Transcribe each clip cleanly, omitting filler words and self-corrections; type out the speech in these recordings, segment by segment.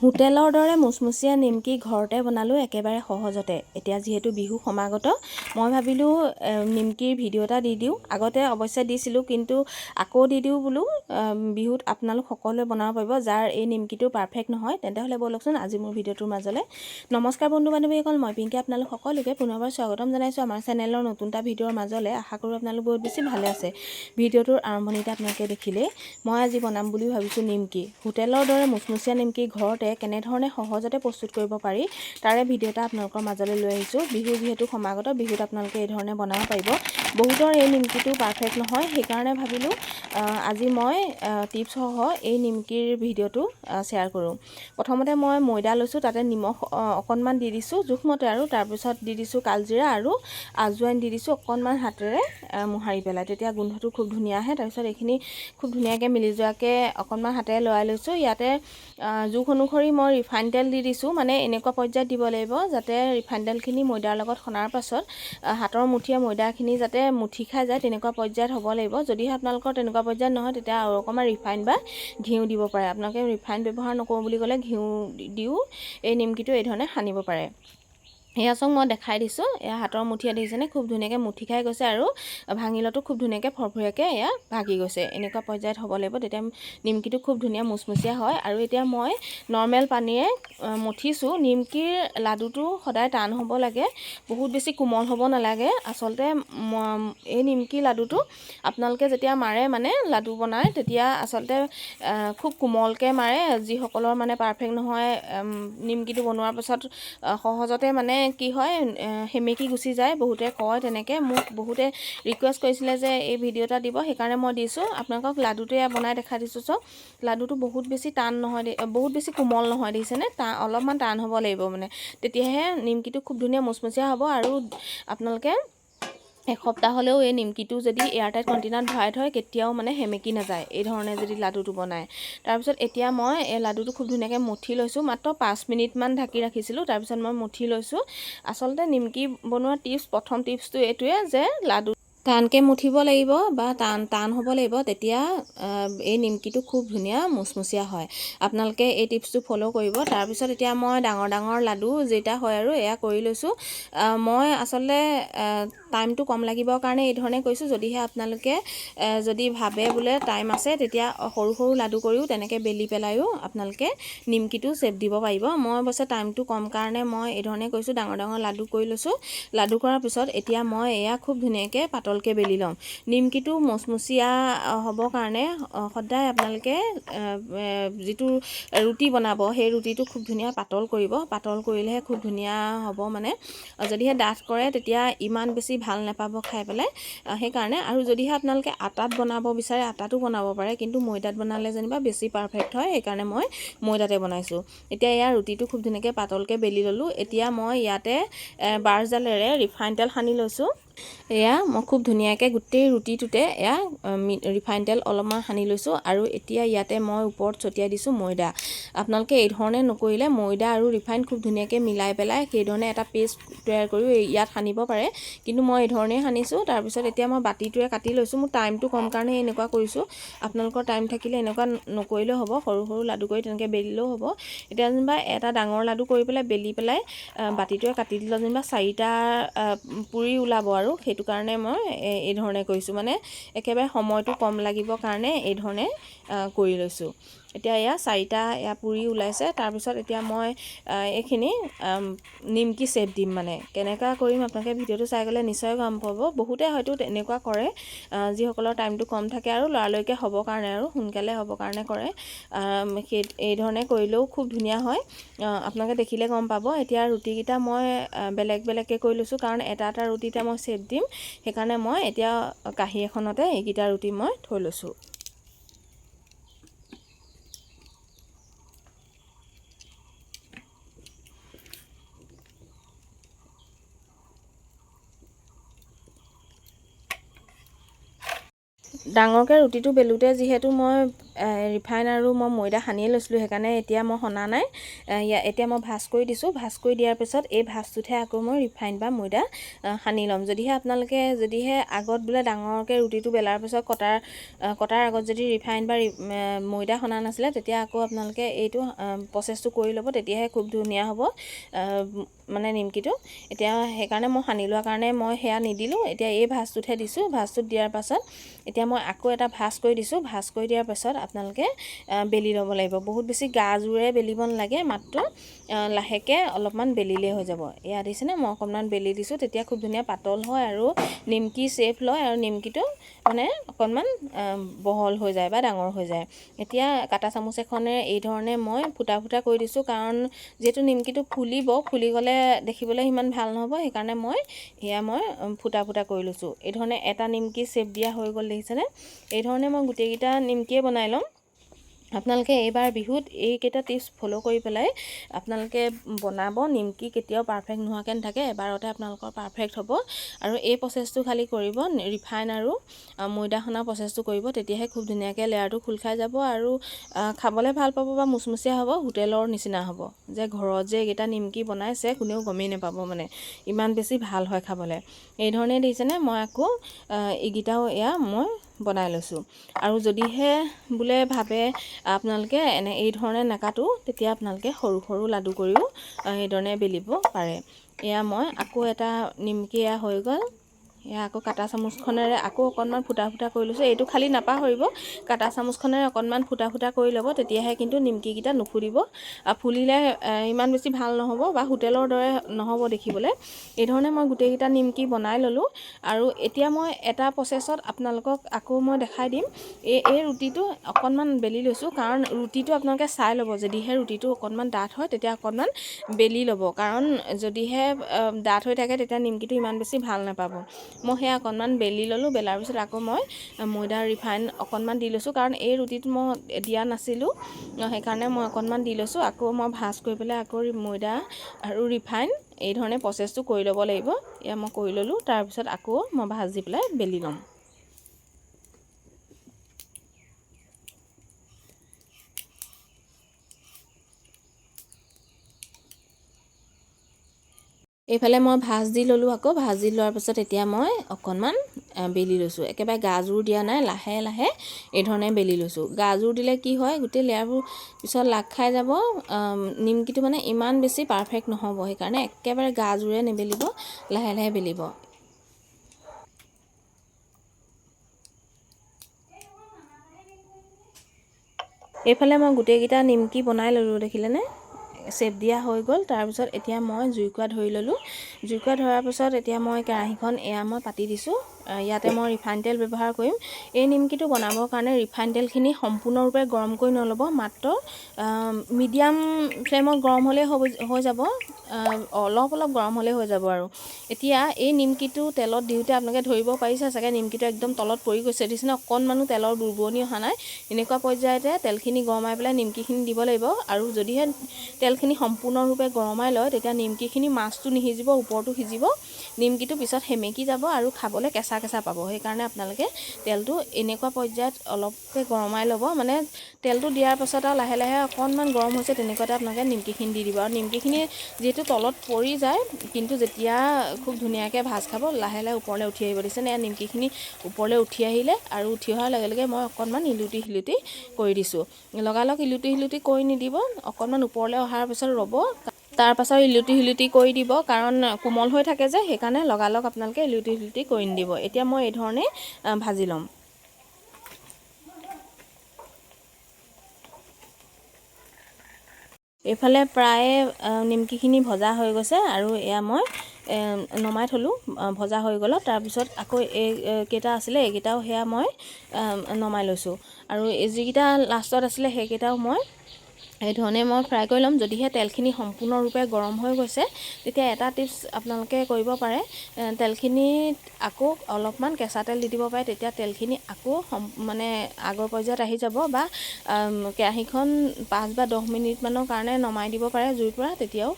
হোটেলৰ দৰে মুচমুচীয়া নিমকি ঘৰতে বনালোঁ একেবাৰে সহজতে। এতিয়া যিহেতু বিহু সমাগত, মই ভাবিলোঁ নিমকিৰ ভিডিঅ' এটা দি দিওঁ। আগতে অৱশ্যে দিছিলোঁ, কিন্তু আকৌ দি দিওঁ বোলো। বিহুত আপোনালোক সকলোৱে বনাব পাৰিব। যাৰ এই নিমকিটো পাৰফেক্ট নহয়, তেন্তেহ'লে ব'লকচোন আজি মোৰ ভিডিঅ'টোৰ মাজলৈ। নমস্কাৰ বন্ধু বান্ধৱীসকল, মই পিংকি আপোনালোক সকলোকে পুনৰবাৰ স্বাগতম জনাইছোঁ আমাৰ চেনেলৰ নতুন এটা ভিডিঅ'ৰ মাজলৈ। আশা কৰোঁ আপোনালোক বহুত বেছি ভালে আছে। ভিডিঅ'টোৰ আৰম্ভণিতে আপোনালোকে দেখিলে মই আজি বনাম বুলি ভাবিছোঁ নিমকি। হোটেলৰ দৰে মুচমুচীয়া নিমকি ঘৰতে কেনেধৰণে সহজতে প্ৰস্তুত কৰিব পাৰি তাৰে ভিডিঅ' এটা আপোনালোকৰ মাজলৈ লৈ আহিছোঁ। বিহু যিহেতু সমাগত, বিহুত আপোনালোকে এই ধৰণে বনাব পাৰিব। বহুতৰ এই নিমকিটো পাৰফেক্ট নহয়, সেইকাৰণে ভাবিলোঁ আজি মই টিপছসহ এই নিমকিৰ ভিডিঅ'টো শ্বেয়াৰ কৰোঁ। প্ৰথমতে মই ময়দা লৈছোঁ, তাতে নিমখ অকণমান দি দিছোঁ জোখমতে, আৰু তাৰপিছত দি দিছোঁ কালজিৰা আৰু আজৱাইন দি দিছোঁ অকণমান হাতেৰে মোহাৰি পেলাই, তেতিয়া গোন্ধটো খুব ধুনীয়া আহে। তাৰপিছত এইখিনি খুব ধুনীয়াকৈ মিলি যোৱাকৈ অকণমান হাতেৰে লৰাই লৈছোঁ। ইয়াতে জোখ অনুসৰি মই ৰিফাইন তেল দি দিছোঁ, মানে এনেকুৱা পৰ্যায়ত দিব লাগিব যাতে ৰিফাইন তেলখিনি ময়দাৰ লগত সনাৰ পাছত হাতৰ মুঠিয়ে ময়দাখিনি যাতে মুঠি খাই যায়, তেনেকুৱা পৰ্যায়ত হ'ব লাগিব। যদিহে আপোনালোকৰ তেনেকুৱা পৰ্যায়ত নহয়, তেতিয়া আৰু অকণমান ৰিফাইন বা ঘিউ দিব পাৰে। আপোনালোকে ৰিফাইন ব্যৱহাৰ নকৰোঁ বুলি ক'লে ঘিউ দিও এই নিমকিটো এই ধৰণে সানিব পাৰে। এয়া চাওক, মই দেখাই দিছোঁ। এয়া হাতৰ মুঠিয়ে দেখিছেনে, খুব ধুনীয়াকৈ মুঠি খাই গৈছে, আৰু ভাঙিলতো খুব ধুনীয়াকৈ ফৰফৰীয়াকৈ এয়া ভাগি গৈছে। এনেকুৱা পৰ্যায়ত হ'ব লাগিব, তেতিয়া নিমকিটো খুব ধুনীয়া মুচমুচীয়া হয়। আৰু এতিয়া মই নৰ্মেল পানীৰে মঠিছোঁ। নিমকিৰ লাডুটো সদায় টান হ'ব লাগে, বহুত বেছি কোমল হ'ব নালাগে। আচলতে এই নিমকি লাডুটো আপোনালোকে যেতিয়া মাৰে, মানে লাডু বনায়, তেতিয়া আচলতে খুব কোমলকৈ মাৰে। যিসকলৰ মানে পাৰফেক্ট নহয়, নিমকিটো বনোৱাৰ পাছত সহজতে মানে কি হয়, সেমেকি গুচি যায়। বহুতে কয় তেনেকৈ, মোক বহুতে ৰিকুৱেষ্ট কৰিছিলে যে এই ভিডিঅ' এটা দিব, সেইকাৰণে মই দিছোঁ আপোনালোকক। লাডুটো এয়া বনাই দেখাই দিছোঁ। চাওক, লাডুটো বহুত বেছি টান নহয়, বহুত বেছি কোমল নহয়, দেখিছেনে? অলপমান টান হ'ব লাগিব, মানে তেতিয়াহে নিমকিটো খুব ধুনীয়া মুচমুচীয়া হ'ব। আৰু আপোনালোকে এসপ্তাহ হ'লেও এই নিমকিটো যদি এয়াৰটাইট কণ্টেইনাৰত ভৰাই থয়, কেতিয়াও মানে সেমেকি নাযায়, এই ধৰণে যদি লাডুটো বনায়। তাৰপিছত এতিয়া মই এই লাডুটো খুব ধুনীয়াকৈ মঠি লৈছোঁ। মাত্ৰ 5 মিনিটমান ঢাকি ৰাখিছিলোঁ, তাৰপিছত মই মঠি লৈছোঁ। আচলতে নিমকি বনোৱা প্ৰথম টিপছটো এইটোৱে যে লাডু টানকৈ মুঠিব লাগিব বা টান হ'ব লাগিব, তেতিয়া এই নিমকিটো খুব ধুনীয়া মুচমুচীয়া হয়। আপোনালোকে এই টিপছটো ফ'ল' কৰিব। তাৰপিছত এতিয়া মই ডাঙৰ ডাঙৰ লাডু যেইটা হয় আৰু এয়া কৰি লৈছোঁ। মই আচলতে টাইমটো কম লাগিবৰ কাৰণে এই ধৰণে কৰিছোঁ। যদিহে আপোনালোকে যদি ভাবে বোলে টাইম আছে, তেতিয়া সৰু সৰু লাডু কৰিও তেনেকৈ বেলি পেলাইও আপোনালোকে নিমকিটো শ্বেপ দিব পাৰিব। মই অৱশ্যে টাইমটো কম কাৰণে মই এই ধৰণে কৰিছোঁ, ডাঙৰ ডাঙৰ লাডু কৰি লৈছোঁ। লাডু কৰাৰ পিছত এতিয়া মই এয়া খুব ধুনীয়াকৈ পাতলকৈ বেলি ল'ম। নিমকিটো মুচমুচীয়া হ'বৰ কাৰণে সদায় আপোনালোকে যিটো ৰুটি বনাব, সেই ৰুটিটো খুব ধুনীয়া পাতল কৰিব। পাতল কৰিলেহে খুব ধুনীয়া হ'ব। মানে যদিহে ডাঠ কৰে, তেতিয়া ইমান বেছি ভাল নাপাব খাই পেলাই, সেইকাৰণে। আৰু যদিহে আপোনালোকে আটাত বনাব বিচাৰে, আটাতো বনাব পাৰে, কিন্তু ময়দাত বনালে যেনিবা বেছি পাৰফেক্ট হয়, সেইকাৰণে মই ময়দাতে বনাইছোঁ। এতিয়া এয়া ৰুটিটো খুব ধুনীয়াকৈ পাতলকৈ বেলি ল'লোঁ। এতিয়া মই ইয়াতে বাৰজালেৰে ৰিফাইন তেল সানি লৈছোঁ। এয়া মই খুব ধুনীয়াকৈ গোটেই ৰুটিটোতে এয়া ৰিফাইন তেল অলপমান সানি লৈছোঁ। আৰু এতিয়া ইয়াতে মই ওপৰত ছটিয়াই দিছোঁ ময়দা। আপোনালোকে এই ধৰণে নকৰিলে ময়দা আৰু ৰিফাইন খুব ধুনীয়াকৈ মিলাই পেলাই সেইধৰণে এটা পেষ্ট তৈয়াৰ কৰিও ইয়াত সানিব পাৰে, কিন্তু মই এই ধৰণেই সানিছোঁ। তাৰপিছত এতিয়া মই বাতিটোৰে কাটি লৈছোঁ। মোৰ টাইমটো কম কাৰণে এনেকুৱা কৰিছোঁ। আপোনালোকৰ টাইম থাকিলে এনেকুৱা নকৰিলেও হ'ব, সৰু সৰু লাডু কৰি তেনেকৈ বেলিলেও হ'ব। এতিয়া যেনিবা এটা ডাঙৰ লাডু কৰি পেলাই বেলি পেলাই বাতিটোৱে কাটি দিলে যেনিবা 4টা পুৰি ওলাব, আৰু সেইটো কাৰণে মই এই ধৰণে কৰিছোঁ। মানে একেবাৰে সময়টো কম লাগিবৰ কাৰণে এই ধৰণে কৰি লৈছোঁ। এতিয়া এয়া 4টা এয়া পুৰি ওলাইছে। তাৰপিছত এতিয়া মই এইখিনি নিমকি শ্বেপ দিম। মানে কেনেকুৱা কৰিম আপোনালোকে ভিডিঅ'টো চাই গ'লে নিশ্চয় গম পাব। বহুতে হয়তো তেনেকুৱা কৰে, যিসকলৰ টাইমটো কম থাকে আৰু লৰালৰিকৈ হ'বৰ কাৰণে আৰু সোনকালে হ'বৰ কাৰণে কৰে। এই ধৰণে কৰিলেও খুব ধুনীয়া হয়, আপোনালোকে দেখিলে গম পাব। এতিয়া ৰুটিকেইটা মই বেলেগ বেলেগকৈ কৰি লৈছোঁ, কাৰণ এটা এটা ৰুটিতে মই শ্বেপ দিম। সেইকাৰণে মই এতিয়া কাঁহী এখনতে এইকেইটা ৰুটি মই থৈ লৈছোঁ। ডাঙৰকৈ ৰুটিটো বেলোতে যিহেতু মই ৰিফাইন আৰু মই ময়দা সানিয়ে লৈছিলোঁ, সেইকাৰণে এতিয়া মই সনা নাই। এতিয়া মই ভাজ কৰি দিছোঁ। ভাজ কৰি দিয়াৰ পিছত এই ভাজটোতহে আকৌ মই ৰিফাইন বা ময়দা সানি ল'ম। যদিহে আগত বোলে ডাঙৰকৈ ৰুটিটো বেলাৰ পিছত কটাৰ আগত যদি ৰিফাইন বা ময়দা সনা নাছিলে, তেতিয়া আকৌ আপোনালোকে এইটো প্ৰচেছটো কৰি ল'ব, তেতিয়াহে খুব ধুনীয়া হ'ব মানে নিমকিটো। এতিয়া সেইকাৰণে মই সানি লোৱাৰ কাৰণে মই সেয়া নিদিলোঁ। এতিয়া এই ভাজটোতহে দিছোঁ। ভাজটোত দিয়াৰ পাছত এতিয়া মই আকৌ এটা ভাজ কৰি দিছোঁ। ভাজ কৰি দিয়াৰ পাছত আপোনালোকে বেলি ল'ব লাগিব। বহুত বেছি গাজোৰে বেলিব নালাগে, মাত্ৰ লাহেকৈ অলপমান বেলিলেই হৈ যাব। এয়া দিছেনে, মই অকণমান বেলি দিছোঁ, তেতিয়া খুব ধুনীয়া পাতল হয় আৰু নিমকি শ্বেপ লয় আৰু নিমকিটো মানে অকণমান বহল হৈ যায় বা ডাঙৰ হৈ যায়। এতিয়া কাটা চামুচ এখনেৰে এই ধৰণে মই ফুটা ফুটা কৰি দিছোঁ, কাৰণ যিহেতু নিমকিটো ফুলি গ'লে দেখিবলৈ সিমান ভাল নহ'ব, সেইকাৰণে মই ফুটা ফুটা কৰি লৈছোঁ। এই ধৰণে এটা নিমকি শ্বেপ দিয়া হৈ গ'ল, দেখিছেনে? এই ধৰণে মই গোটেইকেইটা নিমকিয়ে বনাই ল'ম। আপোনালোকে এইবাৰ বিহুত এইকেইটা টিপছ ফ'ল' কৰি পেলাই আপোনালোকে বনাব। নিমকি কেতিয়াও পাৰফেক্ট নোহোৱাকৈ নাথাকে, এবাৰতে আপোনালোকৰ পাৰফেক্ট হ'ব। আৰু এই প্ৰচেছটো খালি কৰিব, ৰিফাইন আৰু ময়দা সনা প্ৰচেছটো কৰিব, তেতিয়াহে খুব ধুনীয়াকৈ লেয়াৰটো খোল খাই যাব আৰু খাবলৈ ভাল পাব বা মুচমুচীয়া হ'ব, হোটেলৰ নিচিনা হ'ব। যে ঘৰত যে এইকেইটা নিমকি বনাইছে কোনেও গমেই নাপাব, মানে ইমান বেছি ভাল হয় খাবলৈ। এই ধৰণে দেখিছেনে, মই আকৌ এইকেইটাও মই বনাই লৈছোঁ। আৰু যদিহে বোলে ভাবে আপোনালোকে এই ধৰণে নাকাটো, তেতিয়া আপোনালোকে সৰু সৰু লাডু কৰিও এইধৰণে বেলিব পাৰে। এয়া মই আকৌ এটা নিমকি হৈ গ'ল। এয়া আকৌ কাটা চামুচখনেৰে আকৌ অকণমান ফুটা ফুটা কৰি লৈছোঁ। এইটো খালি নাপাহৰিব, কাটা চামুচখনেৰে অকণমান ফুটা ফুটা কৰি ল'ব, তেতিয়াহে কিন্তু নিমকিকেইটা নুফুলিব। ফুলিলে ইমান বেছি ভাল নহ'ব বা হোটেলৰ দৰে নহ'ব দেখিবলৈ। এই ধৰণে মই গোটেইকেইটা নিমকি বনাই ল'লোঁ। আৰু এতিয়া মই এটা প্ৰচেছত আপোনালোকক আকৌ মই দেখাই দিম। এই ৰুটিটো অকণমান বেলি লৈছোঁ, কাৰণ ৰুটিটো আপোনালোকে চাই ল'ব, যদিহে ৰুটিটো অকণমান ডাঠ হয় তেতিয়া অকণমান বেলি ল'ব, কাৰণ যদিহে ডাঠ হৈ থাকে তেতিয়া নিমকিটো ইমান বেছি ভাল নাপাব। মই সেয়া অকণমান বেলি ল'লোঁ। বেলাৰ পিছত আকৌ মই ময়দা ৰিফাইন অকণমান দি লৈছোঁ, কাৰণ এই ৰুটিটো মই দিয়া নাছিলোঁ, সেইকাৰণে মই অকণমান দি লৈছোঁ। আকৌ মই ভাজ কৰি পেলাই আকৌ ময়দা আৰু ৰিফাইন এই ধৰণে প্ৰচেছটো কৰি ল'ব লাগিব। এয়া মই কৰি ল'লোঁ। তাৰপিছত আকৌ মই ভাজি পেলাই বেলি ল'ম। এইফালে মই ভাজ দি ল'লোঁ। আকৌ ভাজি লোৱাৰ পিছত এতিয়া মই অকণমান বেলি লৈছোঁ। একেবাৰে গাজোৰ দিয়া নাই, লাহে লাহে এই ধৰণে বেলি লৈছোঁ। গাজোৰ দিলে কি হয়, গোটেই লেয়াৰবোৰ পিছত লাগ খাই যাব, নিমকিটো মানে ইমান বেছি পাৰফেক্ট নহ'ব। সেইকাৰণে একেবাৰে গাজোৰে নেবেলিব, লাহে লাহে বেলিব। এইফালে মই গোটেইকেইটা নিমকি বনাই ল'লোঁ, দেখিলেনে? চেপ দিয়া হৈ গ'ল। তাৰপিছত এতিয়া মই জুইকুৰা ধৰি ল'লোঁ। জুইকুৰা ধৰাৰ পিছত এতিয়া মই কেৰাহীখন মই পাতি দিছোঁ। ইয়াতে মই ৰিফাইন তেল ব্যৱহাৰ কৰিম। এই নিমকিটো বনাবৰ কাৰণে ৰিফাইন তেলখিনি সম্পূৰ্ণৰূপে গৰম কৰি নল'ব, মাত্ৰ মিডিয়াম ফ্লেমত গৰম হ'লেই হৈ যাব, অলপ অলপ গৰম হ'লেই হৈ যাব। আৰু এতিয়া এই নিমকিটো তেলত দিওঁতে আপোনালোকে ধৰিব পাৰিছে চাগে, নিমকিটো একদম তলত পৰি গৈছে, দিছেনে? অকণমানো তেলৰ বুৰবুৰণি অহা নাই। এনেকুৱা পৰ্যায়তে তেলখিনি গৰমাই পেলাই নিমকিখিনি দিব লাগিব। আৰু যদিহে তেলখিনি সম্পূৰ্ণৰূপে গৰমাই লয়, তেতিয়া নিমকিখিনি মাছটো নিসিজিব, ওপৰটো সিজিব, নিমকিটো পিছত সেমেকি যাব আৰু খাবলৈ কেঁচা কেঁচা পাব। সেইকাৰণে আপোনালোকে তেলটো এনেকুৱা পৰ্যায়ত অলপকৈ গৰমাই ল'ব, মানে তেলটো দিয়াৰ পাছত আৰু লাহে লাহে অকণমান গৰম হৈছে, তেনেকুৱাতে আপোনালোকে নিমকিখিনি দি দিব। আৰু নিমকিখিনি যিহেতু তলত পৰি যায়, কিন্তু যেতিয়া খুব ধুনীয়াকৈ ভাজ খাব, লাহে লাহে ওপৰলৈ উঠি আহিব, দিছেনে? এয়া নিমকিখিনি ওপৰলৈ উঠি আহিলে, আৰু উঠি অহাৰ লগে লগে মই অকণমান ইলুটি সিলুটি কৰি দিছোঁ। লগালগ ইলুটি সিলুটি কৰি নিদিব, অকণমান ওপৰলৈ অহাৰ পিছত ৰ'ব, তাৰপাছত ইলুটি সিলুটি কৰি দিব, কাৰণ কোমল হৈ থাকে যে, সেইকাৰণে লগালগ আপোনালোকে ইলুটি সিলুটি কৰি নিদিব। এতিয়া মই এই ধৰণে ভাজি ল'ম। এইফালে প্ৰায়ে নিমকিখিনি ভজা হৈ গৈছে, আৰু এয়া মই নমাই থ'লোঁ ভজা হৈ গ'লত। তাৰপিছত আকৌ কেইটা আছিলে, এইকেইটাও মই নমাই লৈছোঁ। আৰু যিকেইটা লাষ্টত আছিলে সেইকেইটাও মই এই ধৰণে মই ফ্ৰাই কৰি ল'ম। যদিহে তেলখিনি সম্পূৰ্ণৰূপে গৰম হৈ গৈছে তেতিয়া এটা টিপছ আপোনালোকে কৰিব পাৰে, তেলখিনিত আকৌ অলপমান কেঁচা তেল দি দিব পাৰে, তেতিয়া তেলখিনি আকৌ মানে আগৰ পৰ্যায়ত আহি যাব। বা কেৰাহীখন 5 বা 10 মিনিটমানৰ কাৰণে নমাই দিব পাৰে জুইৰ পৰা, তেতিয়াও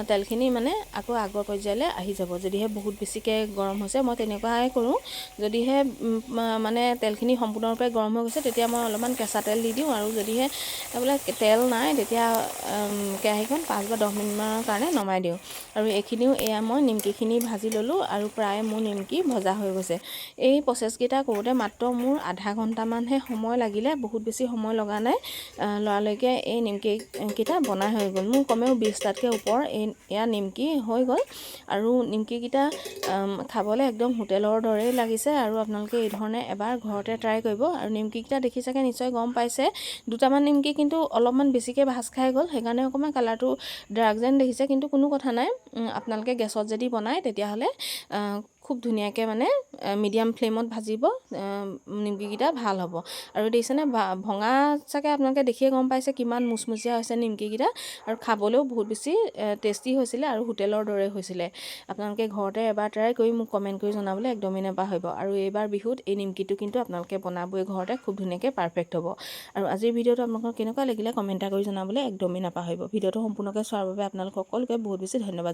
তেলখিনি মানে আকৌ আগৰ পৰ্যায়লৈ আহি যাব। যদিহে বহুত বেছিকৈ গৰম হৈছে, মই তেনেকুৱাই কৰোঁ। যদিহে মানে তেলখিনি সম্পূৰ্ণৰূপে গৰম হৈ গৈছে তেতিয়া মই অলপমান কেঁচা তেল দি দিওঁ, আৰু যদিহে বোলে তেল নাই তেতিয়া কেৰাহীখন 5 বা 10 মিনিটমানৰ কাৰণে নমাই দিওঁ। আৰু এইখিনিও এয়া মই নিমকিখিনি ভাজি ল'লোঁ, আৰু প্ৰায় মোৰ নিমকি ভজা হৈ গৈছে। এই প্ৰচেছকেইটা কৰোঁতে মাত্ৰ মোৰ আধা ঘণ্টামানহে সময় লাগিলে, বহুত বেছি সময় লগা নাই। লৰালৰিকৈ এই নিমকিকেইটা বনাই হৈ গ'ল। মোৰ কমেও 20টাতকৈ ওপৰ এয়া নিমকি হৈ গ'ল। আৰু নিমকিকেইটা খাবলৈ একদম হোটেলৰ দৰেই লাগিছে, আৰু আপোনালোকে এই ধৰণে এবাৰ ঘৰতে ট্ৰাই কৰিব। আৰু নিমকিকেইটা দেখি চাগে নিশ্চয় গম পাইছে, দুটামান নিমকি কিন্তু অলপমান বেছিকৈ ভাজ খাই গ'ল, সেইকাৰণে অকণমান কালাৰটো ডাৰ্ক যেন দেখিছে। কিন্তু কোনো কথা নাই, আপোনালোকে গেছত যদি বনায় তেতিয়াহ'লে খুব ধুনীয়াকৈ মানে মিডিয়াম ফ্লেমত ভাজিব, নিমকিকেইটা ভাল হ'ব। আৰু দেখিছেনে ভঙা চাগে আপোনালোকে দেখিয়ে গম পাইছে কিমান মুচমুচীয়া হৈছে নিমকিকেইটা, আৰু খাবলৈও বহুত বেছি টেষ্টি হৈছিলে আৰু হোটেলৰ দৰে হৈছিলে। আপোনালোকে ঘৰতে এবাৰ ট্ৰাই কৰি মোক কমেণ্ট কৰি জনাবলৈ একদমেই নাপাহৰিব। আৰু এইবাৰ বিহুত এই নিমকিটো কিন্তু আপোনালোকে বনাবই ঘৰতে, খুব ধুনীয়াকৈ পাৰফেক্ট হ'ব। আৰু আজিৰ ভিডিঅ'টো আপোনালোকৰ কেনেকুৱা লাগিলে কমেণ্ট কৰি জনাবলৈ একদমেই নাপাহৰিব। ভিডিঅ'টো সম্পূৰ্ণকৈ চোৱাৰ বাবে আপোনালোক সকলোকে বহুত বেছি ধন্যবাদ।